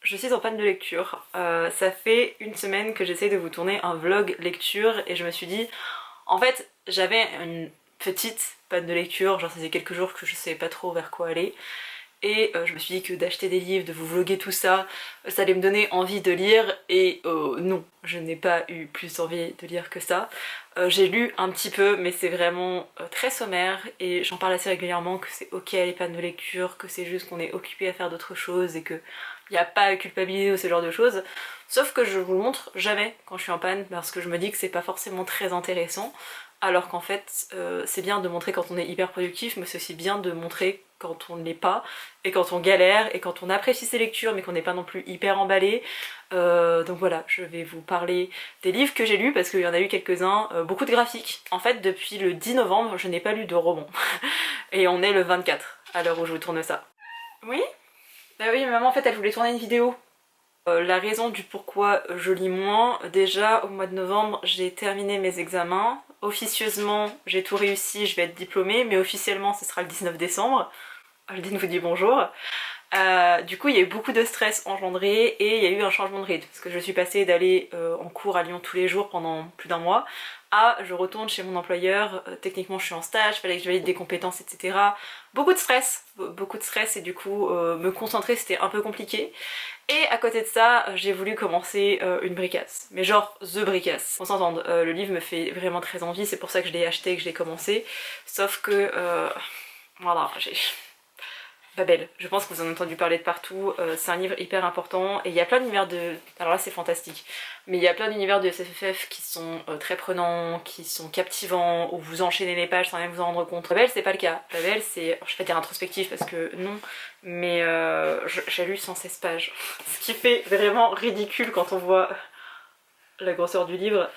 Je suis en panne de lecture. Ça fait une semaine que j'essaie de vous tourner un vlog lecture et je me suis dit, en fait, j'avais une petite panne de lecture, genre ça faisait quelques jours que je savais pas trop vers quoi aller. Et je me suis dit que d'acheter des livres, de vous vlogger tout ça, ça allait me donner envie de lire et non, je n'ai pas eu plus envie de lire que ça. J'ai lu un petit peu mais c'est vraiment très sommaire et j'en parle assez régulièrement que c'est ok les pannes de lecture, que c'est juste qu'on est occupé à faire d'autres choses et que il n'y a pas à culpabiliser ou ce genre de choses. Sauf que je vous le montre jamais quand je suis en panne parce que je me dis que c'est pas forcément très intéressant. Alors qu'en fait, c'est bien de montrer quand on est hyper productif, mais c'est aussi bien de montrer quand on ne l'est pas, et quand on galère, et quand on apprécie ses lectures, mais qu'on n'est pas non plus hyper emballé. Donc voilà, je vais vous parler des livres que j'ai lus, parce qu'il y en a eu quelques-uns, beaucoup de graphiques. En fait, depuis le 10 novembre, je n'ai pas lu de roman. Et on est le 24, à l'heure où je vous tourne ça. Oui? Bah oui, mais maman, en fait, elle voulait tourner une vidéo. La raison du pourquoi je lis moins, déjà au mois de novembre j'ai terminé mes examens, officieusement j'ai tout réussi, je vais être diplômée, mais officiellement ce sera le 19 décembre, Aldine vous dit bonjour. Du coup il y a eu beaucoup de stress engendré et il y a eu un changement de rythme, parce que je suis passée d'aller en cours à Lyon tous les jours pendant plus d'un mois, à je retourne chez mon employeur, techniquement je suis en stage, fallait que je valide des compétences etc. Beaucoup de stress et du coup me concentrer c'était un peu compliqué. Et à côté de ça, j'ai voulu commencer une bricasse. Mais genre, the bricasse. On s'entende, le livre me fait vraiment très envie, c'est pour ça que je l'ai acheté et que je l'ai commencé. Sauf que, voilà, j'ai... Babel, je pense que vous en avez entendu parler de partout, c'est un livre hyper important et il y a plein d'univers de... Alors là c'est fantastique, mais il y a plein d'univers de SFF qui sont très prenants, qui sont captivants, où vous enchaînez les pages sans même vous en rendre compte. Babel c'est pas le cas, Babel c'est... Je vais pas dire introspectif parce que non, mais j'ai lu 116 pages, ce qui fait vraiment ridicule quand on voit la grosseur du livre.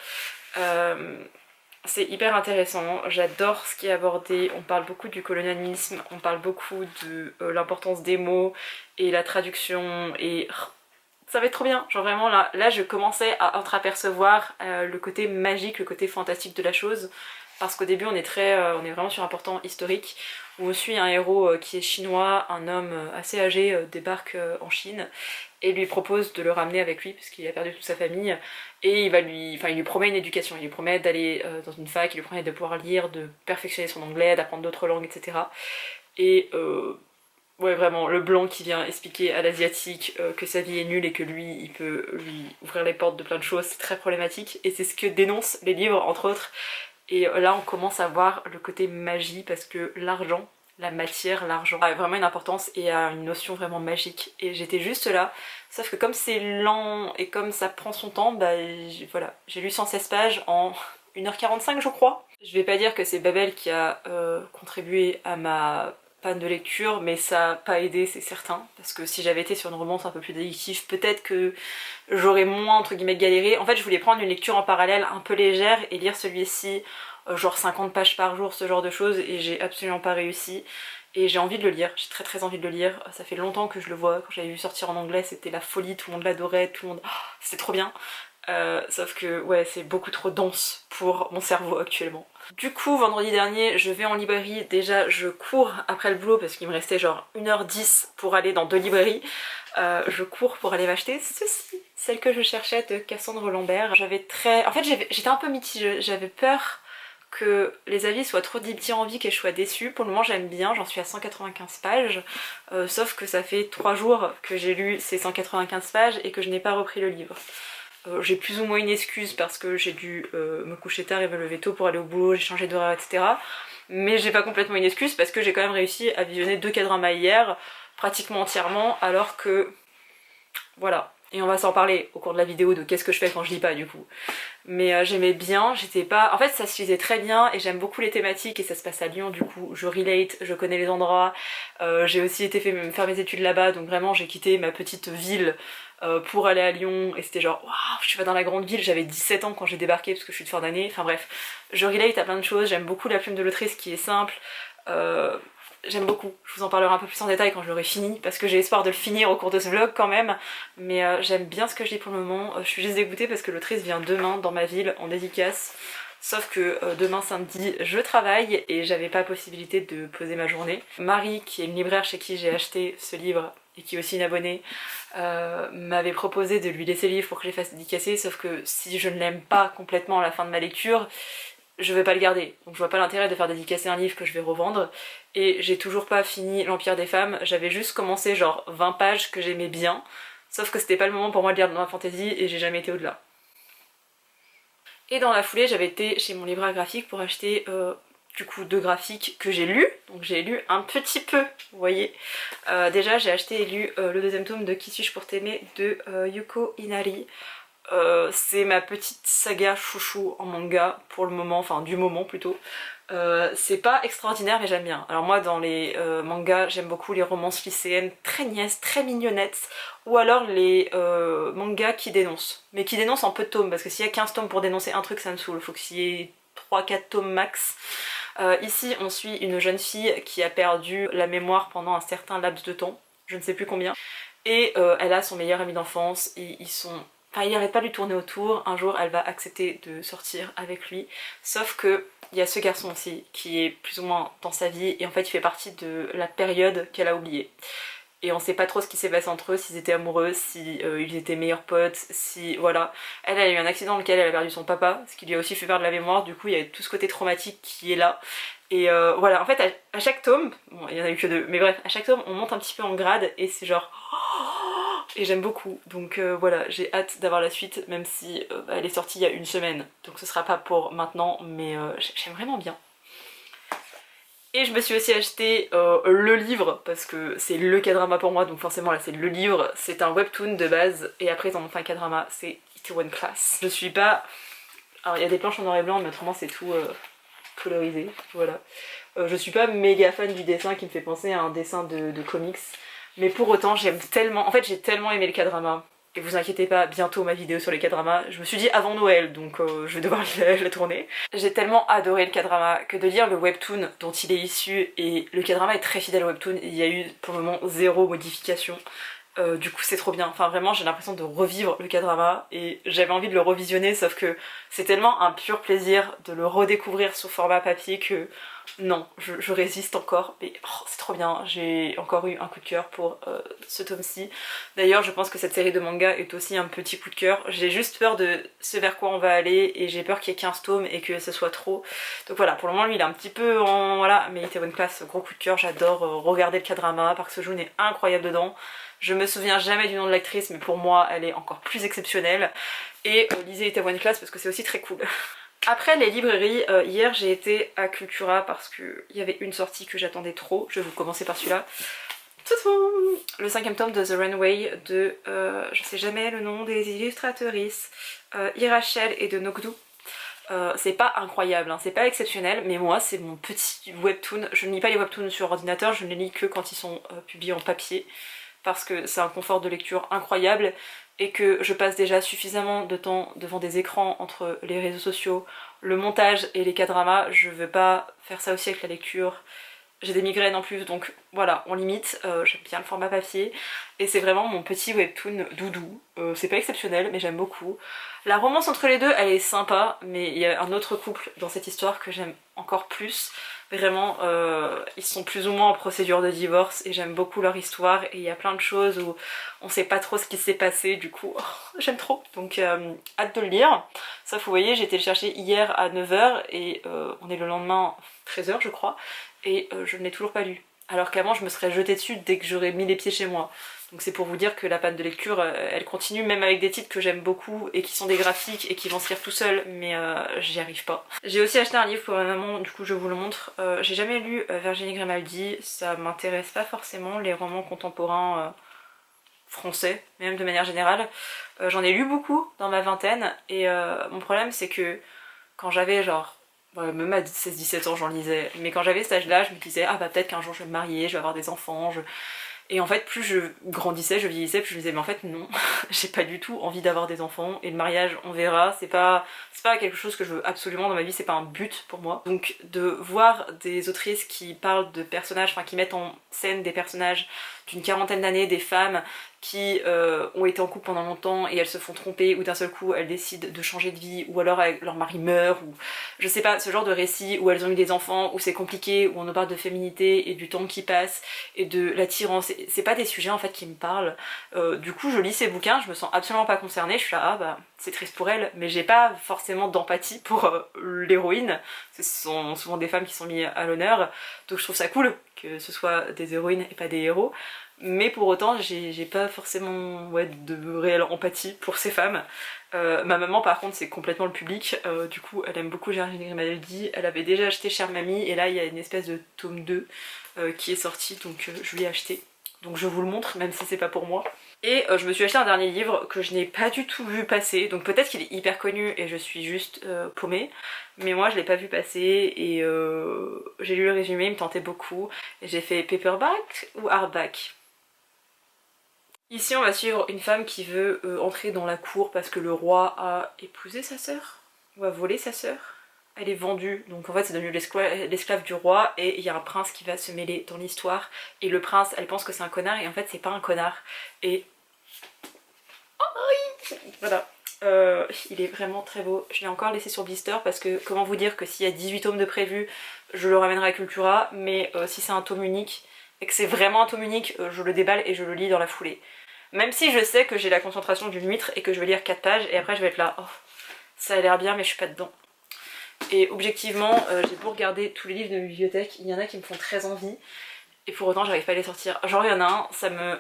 C'est hyper intéressant, j'adore ce qui est abordé, on parle beaucoup du colonialisme, on parle beaucoup de l'importance des mots et la traduction et ça va être trop bien, genre vraiment là je commençais à entreapercevoir le côté magique, le côté fantastique de la chose parce qu'au début on est vraiment sur un portant historique où on suit un héros qui est chinois, un homme assez âgé débarque en Chine et lui propose de le ramener avec lui parce qu'il a perdu toute sa famille et il lui promet une éducation, il lui promet d'aller dans une fac, il lui promet de pouvoir lire, de perfectionner son anglais, d'apprendre d'autres langues, etc. Et ouais vraiment, le blanc qui vient expliquer à l'asiatique que sa vie est nulle et que lui, il peut lui ouvrir les portes de plein de choses, c'est très problématique et c'est ce que dénoncent les livres entre autres. Et là on commence à voir le côté magie parce que l'argent, la matière, l'argent a vraiment une importance et a une notion vraiment magique. Et j'étais juste là, sauf que comme c'est lent et comme ça prend son temps, bah voilà, j'ai lu 116 pages en 1h45 je crois. Je vais pas dire que c'est Babel qui a contribué à ma panne de lecture, mais ça a pas aidé c'est certain, parce que si j'avais été sur une romance un peu plus addictive, peut-être que j'aurais moins entre guillemets galéré. En fait je voulais prendre une lecture en parallèle un peu légère et lire celui-ci genre 50 pages par jour, ce genre de choses, et j'ai absolument pas réussi. Et j'ai envie de le lire, j'ai très envie de le lire. Ça fait longtemps que je le vois, quand j'avais vu sortir en anglais c'était la folie, tout le monde l'adorait, tout le monde... Oh, c'était trop bien. Sauf que ouais c'est beaucoup trop dense pour mon cerveau actuellement. Du coup vendredi dernier je vais en librairie, déjà je cours après le boulot parce qu'il me restait genre 1h10 pour aller dans 2 librairies. Je cours pour aller m'acheter ceci, celle que je cherchais de Cassandre Lambert. En fait j'étais un peu mitigée, j'avais peur que les avis soient trop dithyrambiques et je sois déçue. Pour le moment j'aime bien, j'en suis à 195 pages, sauf que ça fait 3 jours que j'ai lu ces 195 pages et que je n'ai pas repris le livre. J'ai plus ou moins une excuse parce que j'ai dû me coucher tard et me lever tôt pour aller au boulot, j'ai changé d'horaire, etc. Mais j'ai pas complètement une excuse parce que j'ai quand même réussi à visionner 2 K-dramas hier, pratiquement entièrement, alors que... Voilà. Et on va s'en parler au cours de la vidéo de qu'est-ce que je fais quand je lis pas du coup. Mais j'aimais bien, j'étais pas... En fait ça se lisait très bien et j'aime beaucoup les thématiques et ça se passe à Lyon du coup, je relate, je connais les endroits, j'ai aussi été faire mes études là-bas donc vraiment j'ai quitté ma petite ville pour aller à Lyon et c'était genre waouh je suis pas dans la grande ville, j'avais 17 ans quand j'ai débarqué parce que je suis de fin d'année, enfin bref, je relate à plein de choses, j'aime beaucoup la plume de l'autrice qui est simple, j'aime beaucoup, je vous en parlerai un peu plus en détail quand je l'aurai fini parce que j'ai espoir de le finir au cours de ce vlog quand même, mais j'aime bien ce que je lis pour le moment, je suis juste dégoûtée parce que l'autrice vient demain dans ma ville en dédicace. Sauf que demain samedi je travaille et j'avais pas possibilité de poser ma journée. Marie qui est une libraire chez qui j'ai acheté ce livre et qui est aussi une abonnée, m'avait proposé de lui laisser le livre pour que je les fasse dédicacer, sauf que si je ne l'aime pas complètement à la fin de ma lecture, je vais pas le garder. Donc je vois pas l'intérêt de faire dédicacer un livre que je vais revendre. Et j'ai toujours pas fini l'Empire des femmes, j'avais juste commencé genre 20 pages que j'aimais bien, sauf que c'était pas le moment pour moi de lire dans la fantasy et j'ai jamais été au-delà. Et dans la foulée, j'avais été chez mon libraire graphique pour acheter du coup 2 graphiques que j'ai lus, donc j'ai lu un petit peu, vous voyez. Déjà j'ai acheté et lu le 2e tome de Qui suis-je pour t'aimer de Yuko Inari. C'est ma petite saga chouchou en manga pour le moment, enfin du moment plutôt. C'est pas extraordinaire mais j'aime bien. Alors moi dans les mangas j'aime beaucoup les romances lycéennes très niaises, très mignonnettes, ou alors les mangas qui dénoncent. Mais qui dénoncent en peu de tomes, parce que s'il y a 15 tomes pour dénoncer un truc ça me saoule, faut qu'il y ait 3-4 tomes max. Ici on suit une jeune fille qui a perdu la mémoire pendant un certain laps de temps, je ne sais plus combien, et elle a son meilleur ami d'enfance et ils sont... Enfin, il n'arrête pas de lui tourner autour, un jour elle va accepter de sortir avec lui, sauf que il y a ce garçon aussi qui est plus ou moins dans sa vie et en fait il fait partie de la période qu'elle a oubliée. Et on sait pas trop ce qui s'est passé entre eux, s'ils étaient amoureux, si ils étaient meilleurs potes, si... voilà. Elle a eu un accident dans lequel elle a perdu son papa, ce qui lui a aussi fait perdre la mémoire, du coup il y a tout ce côté traumatique qui est là. Et voilà, en fait à chaque tome, bon il y en a eu que 2, mais bref, à chaque tome on monte un petit peu en grade et c'est genre... Et j'aime beaucoup, donc voilà, j'ai hâte d'avoir la suite, même si elle est sortie il y a 1 semaine, donc ce sera pas pour maintenant, mais j'aime vraiment bien. Et je me suis aussi acheté le livre, parce que c'est le K-drama pour moi, donc forcément là c'est le livre, c'est un webtoon de base, et après ils en ont fait un K-drama, c'est Itaewon Class. Je suis pas... Alors il y a des planches en noir et blanc, mais autrement c'est tout colorisé, voilà. Je suis pas méga fan du dessin qui me fait penser à un dessin de comics, mais pour autant j'aime tellement, en fait j'ai tellement aimé le K-drama. Et vous inquiétez pas, bientôt ma vidéo sur les K-dramas, je me suis dit avant Noël, donc je vais devoir la tourner. J'ai tellement adoré le K-drama que de lire le webtoon dont il est issu, et le K-drama est très fidèle au webtoon, il y a eu pour le moment 0 modification. Du coup c'est trop bien, enfin vraiment j'ai l'impression de revivre le K-drama et j'avais envie de le revisionner, sauf que c'est tellement un pur plaisir de le redécouvrir sous format papier que non, je résiste encore, mais oh, c'est trop bien, j'ai encore eu un coup de cœur pour ce tome-ci. D'ailleurs je pense que cette série de manga est aussi un petit coup de cœur, j'ai juste peur de ce vers quoi on va aller et j'ai peur qu'il y ait 15 tomes et que ce soit trop. Donc voilà, pour le moment lui il est un petit peu en... voilà, mais Itaewon Class, gros coup de cœur, j'adore regarder le K-drama, Park Seo-joon est incroyable dedans. Je me souviens jamais du nom de l'actrice, mais pour moi elle est encore plus exceptionnelle. Et lisez Itaewon Class parce que c'est aussi très cool. Après les librairies, hier j'ai été à Cultura parce qu'il y avait une sortie que j'attendais trop. Je vais vous commencer par celui-là. Le 5e tome de The Runway de, je sais jamais le nom des illustratrices, Irachel et de Nokdu. C'est pas incroyable, hein, c'est pas exceptionnel, mais moi c'est mon petit webtoon. Je ne lis pas les webtoons sur ordinateur, je ne les lis que quand ils sont publiés en papier, parce que c'est un confort de lecture incroyable et que je passe déjà suffisamment de temps devant des écrans entre les réseaux sociaux, le montage et les K-dramas. Je veux pas faire ça aussi avec la lecture. J'ai des migraines en plus, donc voilà, on limite. J'aime bien le format papier et c'est vraiment mon petit webtoon doudou. C'est pas exceptionnel mais j'aime beaucoup. La romance entre les deux elle est sympa, mais il y a un autre couple dans cette histoire que j'aime encore plus. Vraiment, ils sont plus ou moins en procédure de divorce et j'aime beaucoup leur histoire et il y a plein de choses où on sait pas trop ce qui s'est passé, du coup j'aime trop, donc hâte de le lire. Sauf vous voyez, j'ai été le chercher hier à 9 h et on est le lendemain 13 h je crois, et je ne l'ai toujours pas lu. Alors qu'avant je me serais jetée dessus dès que j'aurais mis les pieds chez moi. Donc c'est pour vous dire que la panne de lecture elle continue, même avec des titres que j'aime beaucoup et qui sont des graphiques et qui vont se lire tout seul, mais j'y arrive pas. J'ai aussi acheté un livre pour ma maman, du coup je vous le montre. J'ai jamais lu Virginie Grimaldi, ça m'intéresse pas forcément les romans contemporains français, même de manière générale. J'en ai lu beaucoup dans ma vingtaine et mon problème c'est que quand j'avais genre... même à 16-17 ans j'en lisais, mais quand j'avais cet âge-là je me disais ah bah peut-être qu'un jour je vais me marier, je vais avoir des enfants, Et en fait plus je grandissais, je vieillissais, plus je me disais mais en fait non, j'ai pas du tout envie d'avoir des enfants et le mariage on verra, c'est pas quelque chose que je veux absolument dans ma vie, c'est pas un but pour moi. Donc de voir des autrices qui parlent de personnages, enfin qui mettent en scène des personnages d'une 40aine d'années, des femmes qui ont été en couple pendant longtemps et elles se font tromper, ou d'un seul coup elles décident de changer de vie, ou alors leur mari meurt, ou je sais pas, ce genre de récit où elles ont eu des enfants, où c'est compliqué, où on nous parle de féminité et du temps qui passe et de l'attirance. C'est pas des sujets en fait qui me parlent. Du coup je lis ces bouquins, je me sens absolument pas concernée, je suis là ah bah c'est triste pour elle, mais j'ai pas forcément d'empathie pour l'héroïne. Ce sont souvent des femmes qui sont mises à l'honneur, donc je trouve ça cool que ce soit des héroïnes et pas des héros. Mais pour autant, j'ai pas forcément de réelle empathie pour ces femmes. Ma maman par contre c'est complètement le public, du coup elle aime beaucoup Géraldine Grimaldi, elle avait déjà acheté Chère Mamie et là il y a une espèce de tome 2 qui est sorti, donc je lui ai acheté. Donc je vous le montre même si c'est pas pour moi. Et je me suis acheté un dernier livre que je n'ai pas du tout vu passer, donc peut-être qu'il est hyper connu et je suis juste paumée, mais moi je l'ai pas vu passer et j'ai lu le résumé, il me tentait beaucoup et j'ai fait paperback ou hardback. Ici on va suivre une femme qui veut entrer dans la cour parce que le roi a épousé sa sœur, ou a volé sa sœur. Elle est vendue, donc en fait c'est devenu l'esclave du roi et il y a un prince qui va se mêler dans l'histoire. Et le prince, elle pense que c'est un connard et en fait c'est pas un connard. Et... oh oui, voilà. Il est vraiment très beau. Je l'ai encore laissé sur blister parce que comment vous dire que s'il y a 18 tomes de prévus, je le ramènerai à Cultura, mais si c'est un tome unique et que c'est vraiment un tome unique, je le déballe et je le lis dans la foulée. Même si je sais que j'ai la concentration d'une huître et que je vais lire 4 pages et après je vais être là, oh, ça a l'air bien mais je suis pas dedans. Et objectivement, j'ai beau regarder tous les livres de ma bibliothèque, il y en a qui me font très envie et pour autant j'arrive pas à les sortir. Genre il y en a un, ça me...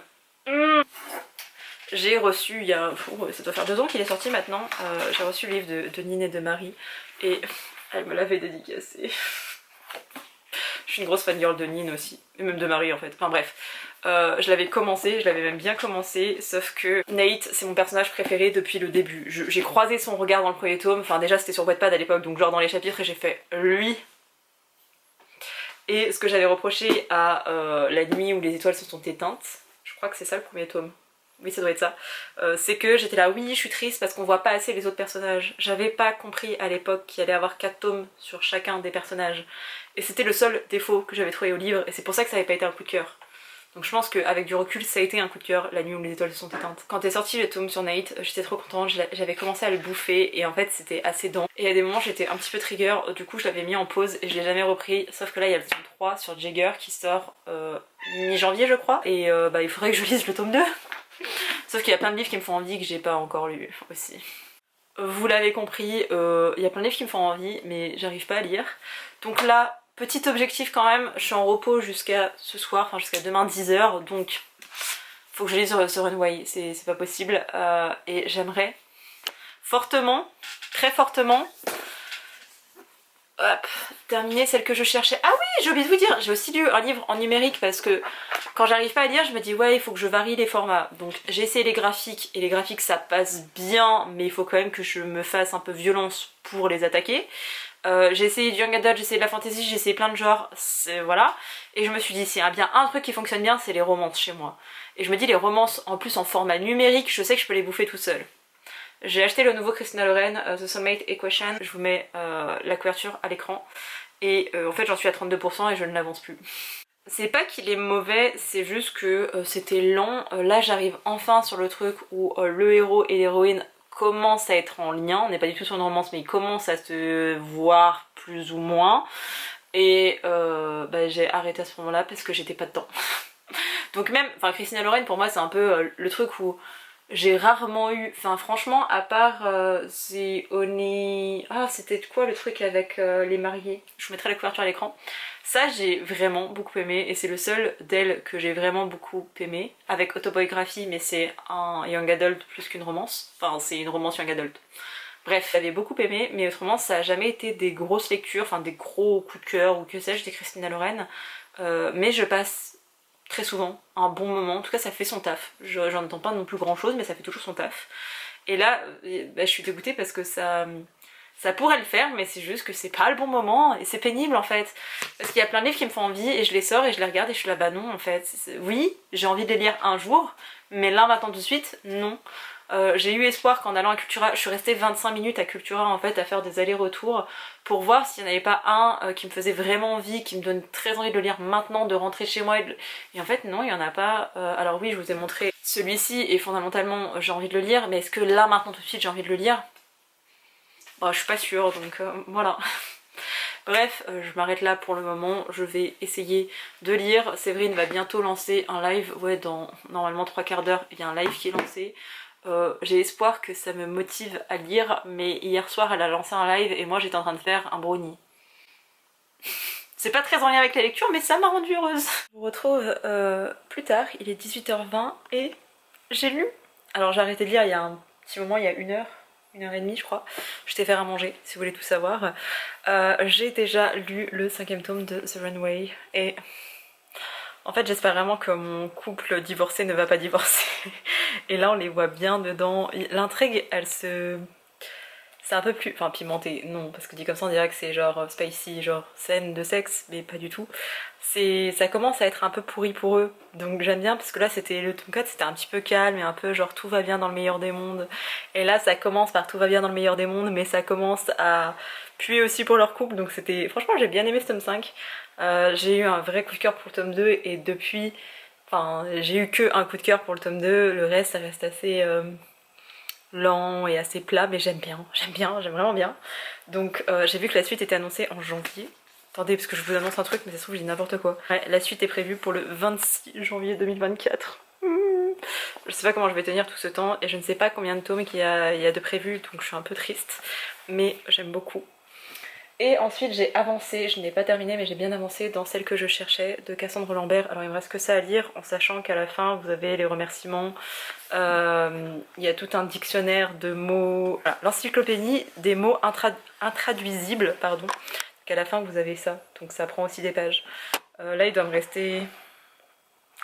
J'ai reçu, il y a... ça doit faire 2 ans qu'il est sorti maintenant, j'ai reçu le livre de Nine et de Marie et elle me l'avait dédicacé. Je suis une grosse fangirl de Nine aussi, et même de Marie en fait, enfin bref. Je l'avais commencé, je l'avais même bien commencé, sauf que Nate c'est mon personnage préféré depuis le début. J'ai croisé son regard dans le premier tome, enfin déjà c'était sur Wattpad à l'époque, donc genre dans les chapitres et j'ai fait lui. Et ce que j'avais reproché à La nuit où les étoiles se sont éteintes, je crois que c'est ça le premier tome, oui ça doit être ça, c'est que j'étais là oui je suis triste parce qu'on voit pas assez les autres personnages. J'avais pas compris à l'époque qu'il allait y avoir 4 tomes sur chacun des personnages. Et c'était le seul défaut que j'avais trouvé au livre et c'est pour ça que ça avait pas été un coup de cœur. Donc je pense qu'avec du recul ça a été un coup de cœur, La nuit où les étoiles se sont éteintes. Quand est sorti le tome sur Nate, j'étais trop contente, j'avais commencé à le bouffer et en fait c'était assez dense. Et à des moments j'étais un petit peu trigger, du coup je l'avais mis en pause et je l'ai jamais repris. Sauf que là il y a le tome 3 sur Jagger qui sort mi-janvier je crois. Et bah il faudrait que je lise le tome 2. Sauf qu'il y a plein de livres qui me font envie que j'ai pas encore lu aussi. Vous l'avez compris, il y a plein de livres qui me font envie mais j'arrive pas à lire. Donc là, petit objectif quand même, je suis en repos jusqu'à ce soir, enfin jusqu'à demain 10h, donc faut que je lise The Runway, c'est pas possible. Et j'aimerais fortement, très fortement, hop, terminer celle que je cherchais. Ah oui, j'ai oublié de vous dire, j'ai aussi lu un livre en numérique parce que quand j'arrive pas à lire, je me dis ouais, il faut que je varie les formats. Donc j'ai essayé les graphiques et les graphiques ça passe bien, mais il faut quand même que je me fasse un peu violence pour les attaquer. J'ai essayé du young adult, j'ai essayé de la fantasy, j'ai essayé plein de genres, voilà. Et je me suis dit, s'il y a bien un truc qui fonctionne bien, c'est les romances chez moi. Et je me dis, les romances, en plus en format numérique, je sais que je peux les bouffer tout seul. J'ai acheté le nouveau Christina Loren, The Soulmate Equation, je vous mets la couverture à l'écran. Et en fait j'en suis à 32% et je ne l'avance plus. C'est pas qu'il est mauvais, c'est juste que c'était lent. Là j'arrive enfin sur le truc où le héros et l'héroïne commence à être en lien, on n'est pas du tout sur une romance mais ils commencent à se voir plus ou moins et bah, j'ai arrêté à ce moment là parce que j'étais pas dedans. Donc même, enfin Christina Loren pour moi c'est un peu le truc où j'ai rarement eu, enfin franchement à part The Only... ah c'était quoi le truc avec les mariés, je vous mettrai la couverture à l'écran. Ça j'ai vraiment beaucoup aimé et c'est le seul d'elle que j'ai vraiment beaucoup aimé, avec autobiographie mais c'est un young adult plus qu'une romance, enfin c'est une romance young adult. Bref, j'avais beaucoup aimé mais autrement ça a jamais été des grosses lectures, enfin des gros coups de cœur ou que sais-je des Christina Loren, mais je passe très souvent un bon moment, en tout cas ça fait son taf. J'en entends pas non plus grand chose mais ça fait toujours son taf. Et là bah, je suis dégoûtée parce que ça pourrait le faire mais c'est juste que c'est pas le bon moment et c'est pénible en fait. Parce qu'il y a plein de livres qui me font envie et je les sors et je les regarde et je suis là bah non en fait. Oui j'ai envie de les lire un jour mais là maintenant tout de suite non. J'ai eu espoir qu'en allant à Cultura, je suis restée 25 minutes à Cultura en fait à faire des allers-retours pour voir s'il n'y en avait pas un qui me faisait vraiment envie, qui me donne très envie de le lire maintenant, de rentrer chez moi et en fait non il n'y en a pas. Alors oui je vous ai montré celui-ci est fondamentalement j'ai envie de le lire, mais est-ce que là maintenant tout de suite j'ai envie de le lire? Bah je suis pas sûre, donc voilà. Bref, je m'arrête là pour le moment, je vais essayer de lire. Séverine va bientôt lancer un live, ouais dans normalement 3/4 d'heure il y a un live qui est lancé. J'ai espoir que ça me motive à lire, mais hier soir elle a lancé un live et moi j'étais en train de faire un brownie. C'est pas très en lien avec la lecture, mais ça m'a rendue heureuse. Je vous retrouve plus tard, il est 18h20 et j'ai lu. Alors j'ai arrêté de lire il y a un petit moment, il y a 1h et demie je crois. Je t'ai fait à manger si vous voulez tout savoir. J'ai déjà lu le 5e tome de The Runway et en fait j'espère vraiment que mon couple divorcé ne va pas divorcer. Et là on les voit bien dedans. L'intrigue elle se... C'est un peu plus... Enfin pimenté, non, parce que dit comme ça on dirait que c'est genre spicy, genre scène de sexe, mais pas du tout. Ça commence à être un peu pourri pour eux, donc j'aime bien parce que là c'était le tome 4, c'était un petit peu calme et un peu genre tout va bien dans le meilleur des mondes. Et là ça commence par tout va bien dans le meilleur des mondes, mais ça commence à puer aussi pour leur couple, donc c'était... Franchement j'ai bien aimé ce tome 5. J'ai eu un vrai coup de cœur pour le tome 2 et depuis... Enfin j'ai eu que un coup de cœur pour le tome 2, le reste ça reste assez... lent et assez plat, mais j'aime j'aime vraiment bien. Donc j'ai vu que la suite était annoncée en janvier. Attendez, parce que je vous annonce un truc, mais ça se trouve je dis n'importe quoi. Ouais, la suite est prévue pour le 26 janvier 2024. Je sais pas comment je vais tenir tout ce temps et je ne sais pas combien de tomes il y a de prévus, donc je suis un peu triste. Mais j'aime beaucoup. Et ensuite j'ai avancé, je n'ai pas terminé mais j'ai bien avancé dans celle que je cherchais de Cassandre Lambert. Alors il me reste que ça à lire en sachant qu'à la fin vous avez les remerciements, il y a tout un dictionnaire de mots, voilà, l'encyclopédie des mots intraduisibles, pardon. Donc à la fin vous avez ça, donc ça prend aussi des pages. Là il doit me rester...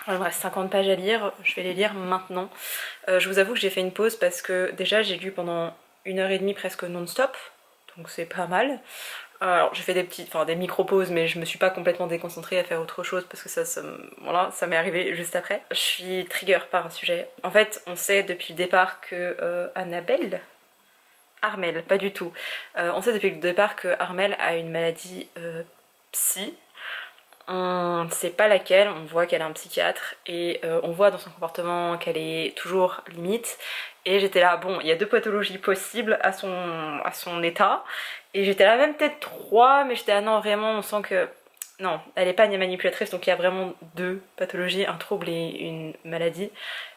Il me reste 50 pages à lire, je vais les lire maintenant. Je vous avoue que j'ai fait une pause parce que déjà j'ai lu pendant 1h30 presque non-stop, donc c'est pas mal. Alors j'ai fait des micro-pauses mais je me suis pas complètement déconcentrée à faire autre chose parce que voilà, ça m'est arrivé juste après. Je suis trigger par un sujet. En fait on sait depuis le départ que Armelle, pas du tout. On sait depuis le départ que Armelle a une maladie psy. On ne sait pas laquelle, on voit qu'elle a un psychiatre et on voit dans son comportement qu'elle est toujours limite. Et j'étais là, bon, il y a 2 pathologies possibles à son état. Et j'étais là, même peut-être 3, mais j'étais là, non, vraiment, on sent que... Non, elle n'est pas une manipulatrice, donc il y a vraiment 2 pathologies, un trouble et une maladie.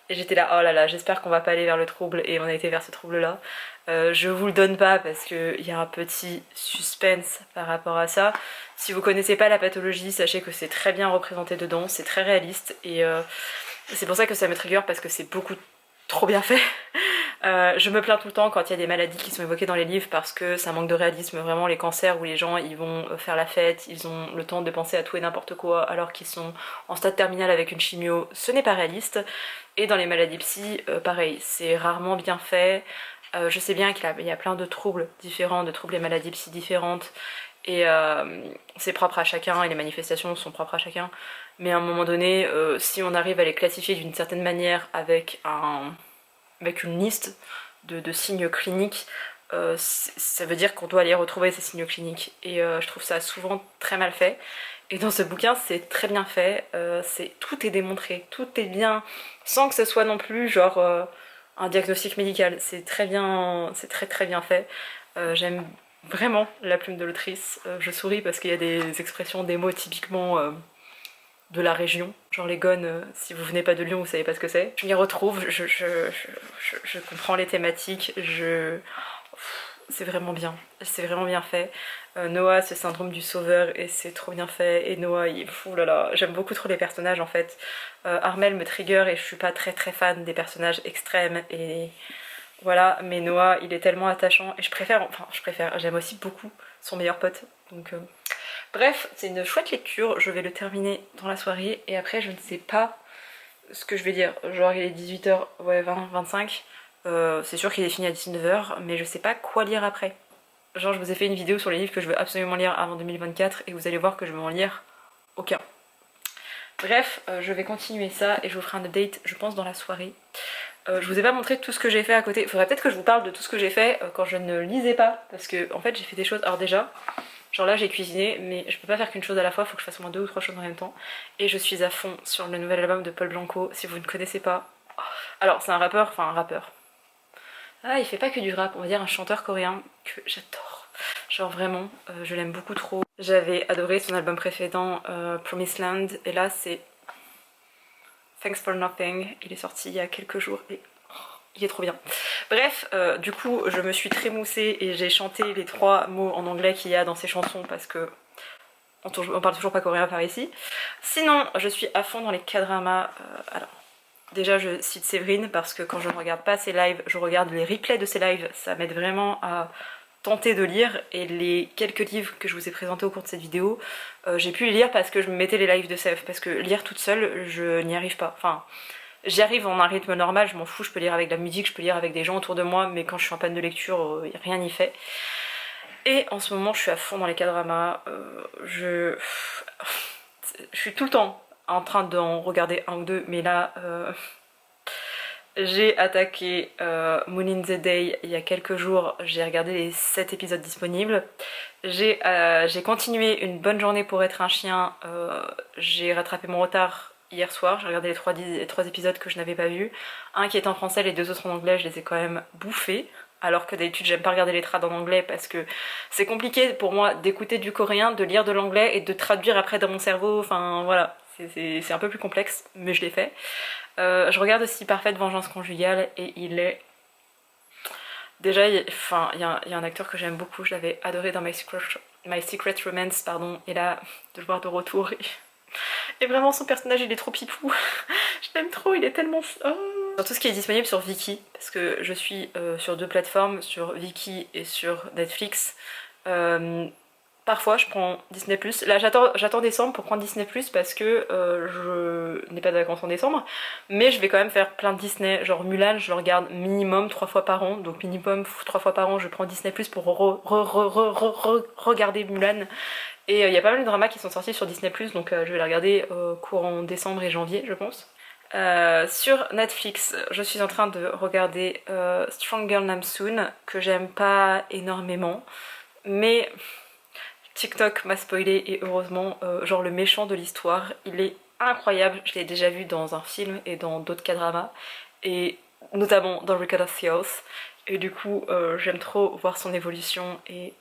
Et j'étais là, oh là là, j'espère qu'on va pas aller vers le trouble, et on a été vers ce trouble-là. Je vous le donne pas parce qu'il y a un petit suspense par rapport à ça. Si vous connaissez pas la pathologie, sachez que c'est très bien représenté dedans, c'est très réaliste, et c'est pour ça que ça me trigger parce que c'est beaucoup trop bien fait. Je me plains tout le temps quand il y a des maladies qui sont évoquées dans les livres parce que ça manque de réalisme, vraiment les cancers où les gens ils vont faire la fête, ils ont le temps de penser à tout et n'importe quoi alors qu'ils sont en stade terminal avec une chimio, ce n'est pas réaliste. Et dans les maladies psy, pareil, c'est rarement bien fait. Je sais bien qu'il y a plein de troubles différents, de troubles et maladies psy différentes, et c'est propre à chacun et les manifestations sont propres à chacun, mais à un moment donné, si on arrive à les classifier d'une certaine manière avec une liste de signes cliniques, ça veut dire qu'on doit aller retrouver ces signes cliniques, et je trouve ça souvent très mal fait. Et dans ce bouquin c'est très bien fait, tout est démontré, tout est bien, sans que ce soit non plus genre un diagnostic médical, c'est très bien, c'est très très bien fait. J'aime vraiment la plume de l'autrice, je souris parce qu'il y a des expressions, des mots typiquement de la région, genre les gones, si vous venez pas de Lyon vous savez pas ce que c'est. Je m'y retrouve, je comprends les thématiques, c'est vraiment bien fait. Noah, ce syndrome du sauveur, et c'est trop bien fait. Et Noah, fou là là, j'aime beaucoup trop les personnages en fait. Armelle me trigger et je suis pas très très fan des personnages extrêmes et voilà. Mais Noah, il est tellement attachant et je préfère, j'aime aussi beaucoup son meilleur pote. Donc bref, c'est une chouette lecture. Je vais le terminer dans la soirée et après je ne sais pas ce que je vais lire. Genre il est 18h, ouais 20, 25. C'est sûr qu'il est fini à 19h, mais je sais pas quoi lire après. Genre je vous ai fait une vidéo sur les livres que je veux absolument lire avant 2024 et vous allez voir que je vais en lire aucun. Bref, je vais continuer ça et je vous ferai un update je pense dans la soirée. Je vous ai pas montré tout ce que j'ai fait à côté. Faudrait peut-être que je vous parle de tout ce que j'ai fait quand je ne lisais pas, parce que en fait j'ai fait des choses. Alors déjà, genre là j'ai cuisiné, mais je peux pas faire qu'une chose à la fois, faut que je fasse au moins 2 ou 3 choses en même temps. Et je suis à fond sur le nouvel album de Paul Blanco. Si vous ne connaissez pas, Alors c'est un rappeur, enfin un rappeur. Ah, il fait pas que du rap, on va dire un chanteur coréen que j'adore. Genre vraiment, je l'aime beaucoup trop. J'avais adoré son album précédent, Promised Land, et là c'est Thanks for Nothing. Il est sorti il y a quelques jours et il est trop bien. Bref, du coup, je me suis trémoussée et j'ai chanté les 3 mots en anglais qu'il y a dans ces chansons parce que on parle toujours pas coréen par ici. Sinon, je suis à fond dans les K-dramas. Alors, déjà, je cite Séverine parce que quand je ne regarde pas ses lives, je regarde les replays de ses lives. Ça m'aide vraiment à tenter de lire, et les quelques livres que je vous ai présentés au cours de cette vidéo, j'ai pu les lire parce que je me mettais les lives de Sèvres, parce que lire toute seule, je n'y arrive pas. Enfin, j'y arrive en un rythme normal, je m'en fous, je peux lire avec de la musique, je peux lire avec des gens autour de moi, mais quand je suis en panne de lecture, rien n'y fait. Et en ce moment, je suis à fond dans les K-dramas. Je suis tout le temps en train d'en regarder un ou deux, mais là, j'ai attaqué Moon in the Day il y a quelques jours. J'ai regardé les 7 épisodes disponibles. J'ai continué Une bonne journée pour être un chien. J'ai rattrapé mon retard hier soir. J'ai regardé les 3 épisodes que je n'avais pas vus. Un qui est en français, les 2 autres en anglais, je les ai quand même bouffés. Alors que d'habitude j'aime pas regarder les trad en anglais parce que c'est compliqué pour moi d'écouter du coréen, de lire de l'anglais et de traduire après dans mon cerveau. Enfin voilà, c'est un peu plus complexe, mais je l'ai fait. Je regarde aussi Parfaite Vengeance Conjugale et il est... Déjà, il y a un acteur que j'aime beaucoup, je l'avais adoré dans My Secret Romance, pardon, et là, de le voir de retour, et vraiment son personnage il est trop pipou, je l'aime trop, il est tellement... Oh. Sur tout ce qui est disponible sur Viki, parce que je suis sur 2 plateformes, sur Viki et sur Netflix. Parfois je prends Disney+. Là j'attends décembre pour prendre Disney+, parce que je n'ai pas de vacances en décembre. Mais je vais quand même faire plein de Disney. Genre Mulan, je le regarde minimum 3 fois par an. Donc minimum 3 fois par an, je prends Disney+, pour regarder Mulan. Et il y a pas mal de dramas qui sont sortis sur Disney+, donc je vais les regarder courant décembre et janvier, je pense. Sur Netflix, je suis en train de regarder Strong Girl Namsoon, que j'aime pas énormément. Mais... TikTok m'a spoilé, et heureusement, genre le méchant de l'histoire, il est incroyable. Je l'ai déjà vu dans un film et dans d'autres K-dramas, et notamment dans Record of Theos. Et du coup, j'aime trop voir son évolution, et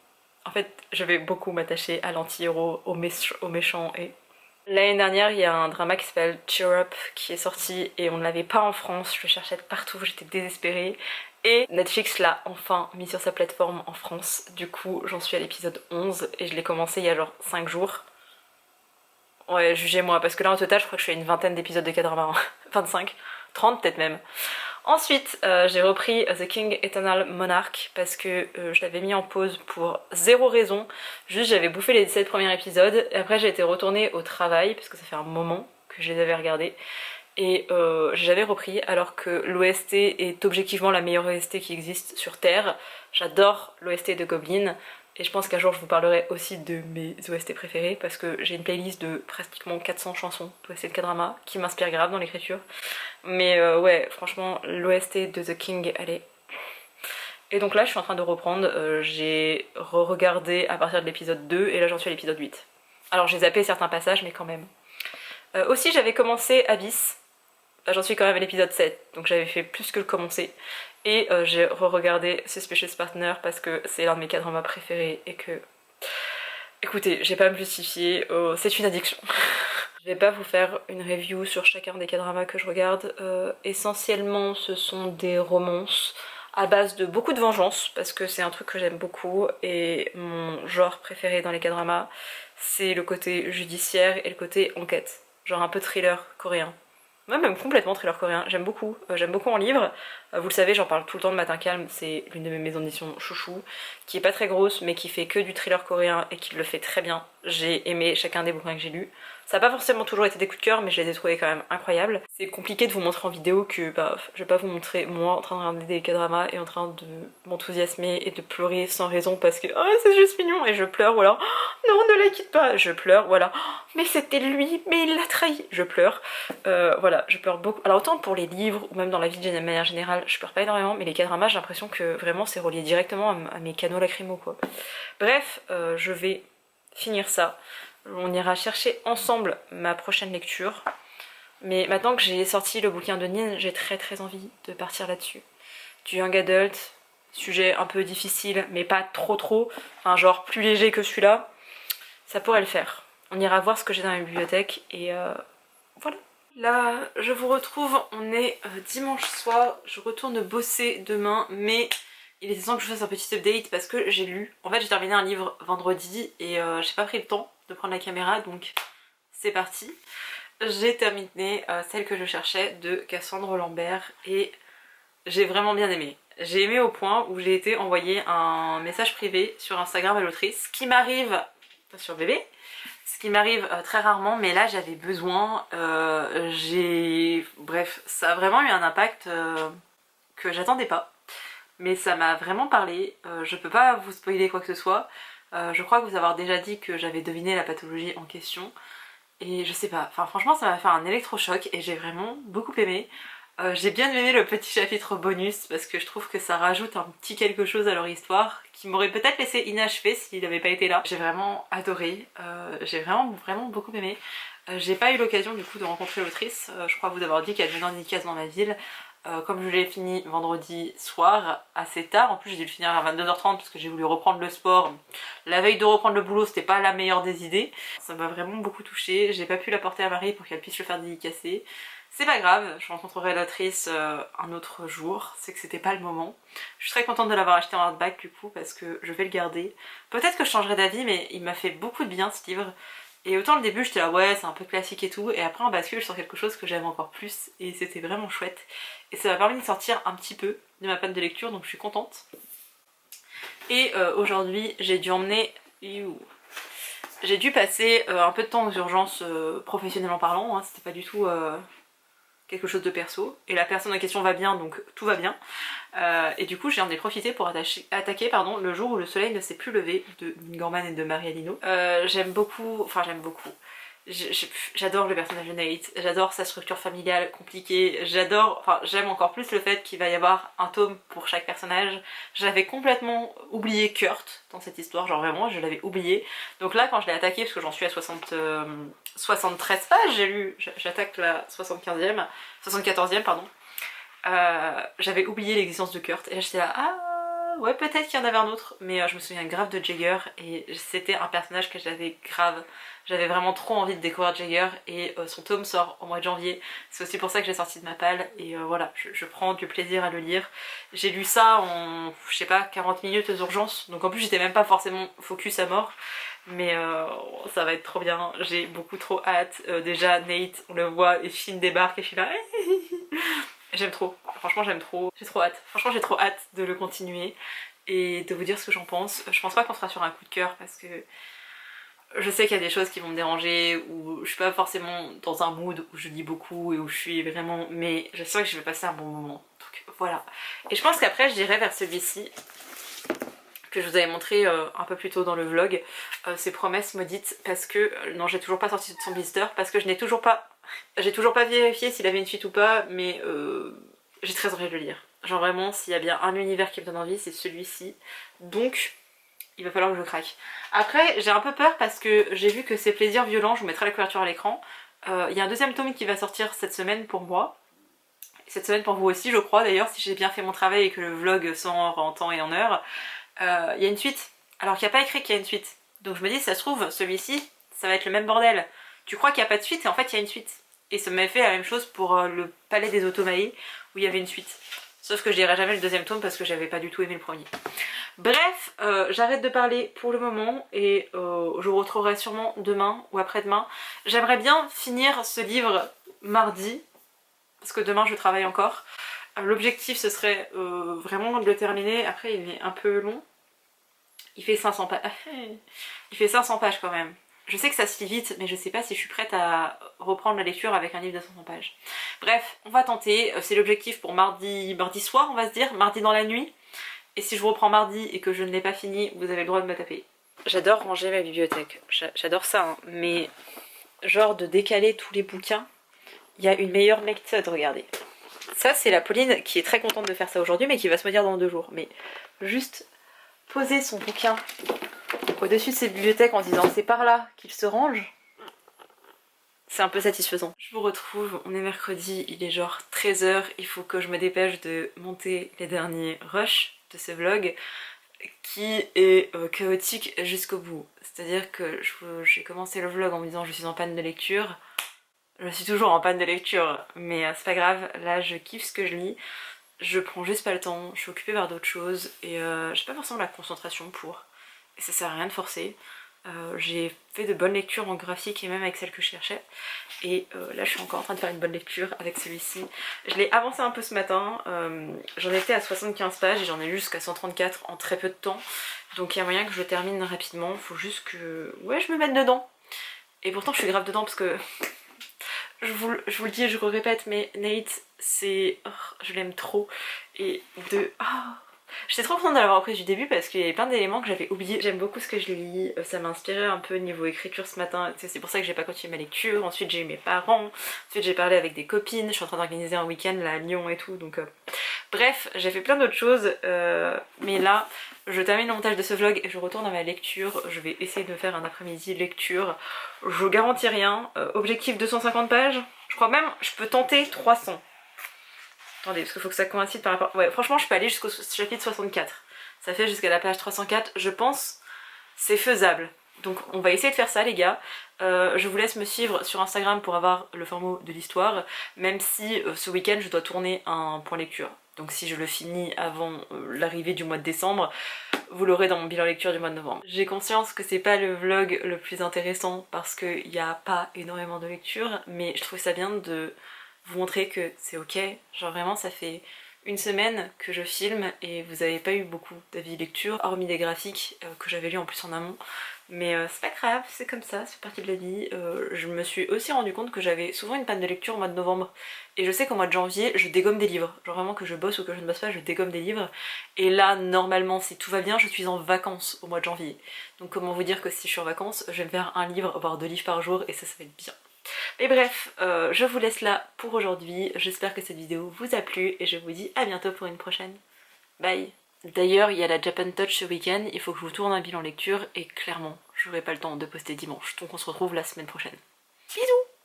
en fait, je vais beaucoup m'attacher à l'anti-héros, au méchant. Et l'année dernière, il y a un drama qui s'appelle Cheer Up qui est sorti, et on ne l'avait pas en France. Je le cherchais partout, j'étais désespérée. Et Netflix l'a enfin mis sur sa plateforme en France. Du coup, j'en suis à l'épisode 11 et je l'ai commencé il y a genre 5 jours. Ouais, jugez-moi, parce que là, en total, je crois que je suis à une vingtaine d'épisodes de K-drama. 25, 30 peut-être même. Ensuite, j'ai repris The King Eternal Monarch parce que je l'avais mis en pause pour 0 raison. Juste, j'avais bouffé les 7 premiers épisodes. Et après, j'ai été retournée au travail, parce que ça fait un moment que je les avais regardés. Et j'avais repris, alors que l'OST est objectivement la meilleure OST qui existe sur Terre. J'adore l'OST de Goblin, et je pense qu'un jour je vous parlerai aussi de mes OST préférés, parce que j'ai une playlist de pratiquement 400 chansons d'OST de K-drama qui m'inspire grave dans l'écriture. Mais ouais, franchement, l'OST de The King, elle est... Et donc là, je suis en train de reprendre, j'ai re-regardé à partir de l'épisode 2, et là j'en suis à l'épisode 8. Alors j'ai zappé certains passages, mais quand même. Aussi, j'avais commencé Abyss. J'en suis quand même à l'épisode 7, donc j'avais fait plus que le commencer. Et j'ai re-regardé Suspicious Partner parce que c'est l'un de mes K-dramas préférés et que... Écoutez, j'ai pas à me justifier, c'est une addiction. Je vais pas vous faire une review sur chacun des K-dramas que je regarde. Essentiellement, ce sont des romances à base de beaucoup de vengeance, parce que c'est un truc que j'aime beaucoup, et mon genre préféré dans les K-dramas, c'est le côté judiciaire et le côté enquête. Genre un peu thriller coréen. Même complètement thriller coréen, j'aime beaucoup en livre. Vous le savez, j'en parle tout le temps de Matin Calme, c'est l'une de mes maisons d'édition chouchou, qui est pas très grosse mais qui fait que du thriller coréen et qui le fait très bien. J'ai aimé chacun des bouquins que j'ai lus. Ça n'a pas forcément toujours été des coups de cœur, mais je les ai trouvés quand même incroyables. C'est compliqué de vous montrer en vidéo que je vais pas vous montrer moi en train de regarder des K-dramas et en train de m'enthousiasmer et de pleurer sans raison parce que oh c'est juste mignon, et je pleure, ou alors oh, non ne la quitte pas, je pleure, voilà, oh, mais c'était lui, mais il l'a trahi, je pleure. Voilà, je pleure beaucoup. Alors autant pour les livres ou même dans la vie de manière générale, je pleure pas énormément, mais les K-dramas, j'ai l'impression que vraiment c'est relié directement à mes canaux lacrymaux quoi. Bref, je vais finir ça. On ira chercher ensemble ma prochaine lecture. Mais maintenant que j'ai sorti le bouquin de Nin, j'ai très envie de partir là-dessus. Du young adult, sujet un peu difficile, mais pas trop, enfin genre plus léger que celui-là, ça pourrait le faire. On ira voir ce que j'ai dans la bibliothèque et voilà. Là, je vous retrouve, on est dimanche soir, je retourne bosser demain, mais il était temps que je fasse un petit update parce que j'ai lu. En fait, j'ai terminé un livre vendredi et j'ai pas pris le temps de prendre la caméra, donc c'est parti. J'ai terminé celle que je cherchais de Cassandre Lambert et j'ai vraiment bien aimé. J'ai aimé au point où j'ai été envoyer un message privé sur Instagram à l'autrice, ce qui m'arrive, sur bébé, ce qui m'arrive très rarement, mais là j'avais besoin, bref, ça a vraiment eu un impact que j'attendais pas. Mais ça m'a vraiment parlé, je peux pas vous spoiler quoi que ce soit, je crois vous avoir déjà dit que j'avais deviné la pathologie en question. Et je sais pas, enfin franchement ça m'a fait un électrochoc et j'ai vraiment beaucoup aimé. J'ai bien aimé le petit chapitre bonus parce que je trouve que ça rajoute un petit quelque chose à leur histoire qui m'aurait peut-être laissé inachevé s'il n'avait pas été là. J'ai vraiment adoré, j'ai vraiment beaucoup aimé. J'ai pas eu l'occasion du coup de rencontrer l'autrice, je crois vous avoir dit qu'elle venait en dédicace dans ma ville. Comme je l'ai fini vendredi soir assez tard, en plus j'ai dû le finir à 22h30 parce que j'ai voulu reprendre le sport. La veille de reprendre le boulot c'était pas la meilleure des idées. Ça m'a vraiment beaucoup touchée, j'ai pas pu la porter à Marie pour qu'elle puisse le faire dédicacer. C'est pas grave, je rencontrerai l'autrice un autre jour, c'est que c'était pas le moment. Je suis très contente de l'avoir acheté en hardback du coup parce que je vais le garder. Peut-être que je changerai d'avis mais il m'a fait beaucoup de bien ce livre. Et autant le début j'étais là ouais c'est un peu classique et tout, et après on bascule sur quelque chose que j'aime encore plus et c'était vraiment chouette. Et ça m'a permis de sortir un petit peu de ma panne de lecture donc je suis contente. Et aujourd'hui j'ai dû emmener... J'ai dû passer un peu de temps aux urgences professionnellement parlant, hein, c'était pas du tout quelque chose de perso. Et la personne en question va bien donc tout va bien. Et du coup j'en ai profité pour attaquer le jour où le soleil ne s'est plus levé de Gorman et de Maria Lino. J'aime beaucoup, j'adore le personnage de Nate, j'adore sa structure familiale compliquée, j'aime encore plus le fait qu'il va y avoir un tome pour chaque personnage. J'avais complètement oublié Kurt dans cette histoire, genre vraiment je l'avais oublié. Donc là quand je l'ai attaqué, parce que j'en suis à 73 pages, j'ai lu, j'attaque la 74e pardon, j'avais oublié l'existence de Kurt et j'étais là ah ouais peut-être qu'il y en avait un autre, mais je me souviens grave de Jagger et c'était un personnage que j'avais vraiment trop envie de découvrir Jagger et son tome sort au mois de janvier, c'est aussi pour ça que j'ai sorti de ma palle et voilà, je prends du plaisir à le lire. J'ai lu ça en, je sais pas, 40 minutes aux urgences, donc en plus j'étais même pas forcément focus à mort, mais ça va être trop bien, j'ai beaucoup trop hâte. Déjà Nate, on le voit et Finn débarque et je suis là j'aime trop, franchement j'aime trop, j'ai trop hâte, franchement j'ai trop hâte de le continuer et de vous dire ce que j'en pense. Je pense pas qu'on sera sur un coup de cœur parce que je sais qu'il y a des choses qui vont me déranger, ou je suis pas forcément dans un mood où je lis beaucoup et où je suis vraiment... mais je sens que je vais passer un bon moment, donc voilà. Et je pense qu'après je dirais vers celui-ci, que je vous avais montré un peu plus tôt dans le vlog, ces promesses maudites, parce que... non j'ai toujours pas sorti de son blister, parce que j'ai toujours pas vérifié s'il avait une suite ou pas, mais j'ai très envie de le lire. Genre vraiment, s'il y a bien un univers qui me donne envie, c'est celui-ci. Donc, il va falloir que je craque. Après, j'ai un peu peur parce que j'ai vu que c'est Plaisirs violents, je vous mettrai la couverture à l'écran. Il y a un deuxième tome qui va sortir cette semaine pour moi. Cette semaine pour vous aussi, je crois d'ailleurs, si j'ai bien fait mon travail et que le vlog sort en temps et en heure. Il y a une suite, alors qu'il n'y a pas écrit qu'il y a une suite. Donc je me dis, ça se trouve, celui-ci, ça va être le même bordel. Tu crois qu'il n'y a pas de suite et en fait il y a une suite. Et ça m'a fait la même chose pour le Palais des Automaïs où il y avait une suite. Sauf que je lirai jamais le deuxième tome parce que j'avais pas du tout aimé le premier. Bref, j'arrête de parler pour le moment et je vous retrouverai sûrement demain ou après-demain. J'aimerais bien finir ce livre mardi parce que demain je travaille encore. L'objectif ce serait vraiment de le terminer. Après il est un peu long. Il fait 500 pages. Il fait 500 pages quand même. Je sais que ça se lit vite, mais je sais pas si je suis prête à reprendre la lecture avec un livre de 500 pages. Bref, on va tenter. C'est l'objectif pour mardi soir, on va se dire, mardi dans la nuit. Et si je vous reprends mardi et que je ne l'ai pas fini, vous avez le droit de me taper. J'adore ranger ma bibliothèque, j'adore ça, hein. Mais genre de décaler tous les bouquins, il y a une meilleure méthode, regardez. Ça c'est la Pauline qui est très contente de faire ça aujourd'hui, mais qui va se me dire dans 2 jours. Mais juste poser son bouquin au-dessus de ses bibliothèques en se disant c'est par là qu'il se range. c'est un peu satisfaisant. Je vous retrouve, on est mercredi, il est genre 13h, il faut que je me dépêche de monter les derniers rushs de ce vlog qui est chaotique jusqu'au bout. C'est-à-dire que j'ai commencé le vlog en me disant je suis en panne de lecture. Je suis toujours en panne de lecture, mais c'est pas grave, là je kiffe ce que je lis. Je prends juste pas le temps, je suis occupée par d'autres choses et j'ai pas forcément la concentration pour. Et ça sert à rien de forcer. J'ai fait de bonnes lectures en graphique et même avec celle que je cherchais. Et là je suis encore en train de faire une bonne lecture avec celui-ci. Je l'ai avancé un peu ce matin, j'en étais à 75 pages et j'en ai lu jusqu'à 134 en très peu de temps. Donc il y a moyen que je le termine rapidement, faut juste que ouais, je me mette dedans. Et pourtant je suis grave dedans parce que je vous le dis et je le répète, mais Nate, c'est... oh, je l'aime trop. Et de... oh, j'étais trop contente de l'avoir repris du début parce qu'il y avait plein d'éléments que j'avais oubliés. J'aime beaucoup ce que je lis, ça m'a inspiré un peu niveau écriture ce matin. C'est pour ça que j'ai pas continué ma lecture. Ensuite j'ai eu mes parents, ensuite j'ai parlé avec des copines. Je suis en train d'organiser un week-end là à Lyon et tout, donc... Bref, j'ai fait plein d'autres choses, mais là, je termine le montage de ce vlog et je retourne à ma lecture. Je vais essayer de faire un après-midi lecture. Je garantis rien. Objectif 250 pages. Je crois même, je peux tenter 300. Attendez, parce qu'il faut que ça coïncide par rapport... Ouais, franchement, je peux aller jusqu'au chapitre 64. Ça fait jusqu'à la page 304. Je pense c'est faisable. Donc on va essayer de faire ça les gars. Je vous laisse me suivre sur Instagram pour avoir le format de l'histoire, même si ce week-end je dois tourner un point lecture. Donc si je le finis avant l'arrivée du mois de décembre, vous l'aurez dans mon bilan lecture du mois de novembre. J'ai conscience que c'est pas le vlog le plus intéressant parce qu'il n'y a pas énormément de lecture, mais je trouve ça bien de vous montrer que c'est ok. Genre vraiment ça fait une semaine que je filme et vous avez pas eu beaucoup d'avis lecture, hormis des graphiques que j'avais lus en plus en amont. Mais c'est pas grave, c'est comme ça, c'est partie de la vie. Je me suis aussi rendu compte que j'avais souvent une panne de lecture au mois de novembre. Et je sais qu'au mois de janvier, je dégomme des livres. Genre vraiment que je bosse ou que je ne bosse pas, je dégomme des livres. Et là, normalement, si tout va bien, je suis en vacances au mois de janvier. Donc comment vous dire que si je suis en vacances, je vais me faire un livre, voire 2 livres par jour, et ça va être bien. Mais bref, je vous laisse là pour aujourd'hui. J'espère que cette vidéo vous a plu et je vous dis à bientôt pour une prochaine. Bye. D'ailleurs, il y a la Japan Touch ce week-end, il faut que je vous tourne un bilan lecture et clairement, j'aurai pas le temps de poster dimanche. Donc on se retrouve la semaine prochaine. Bisous!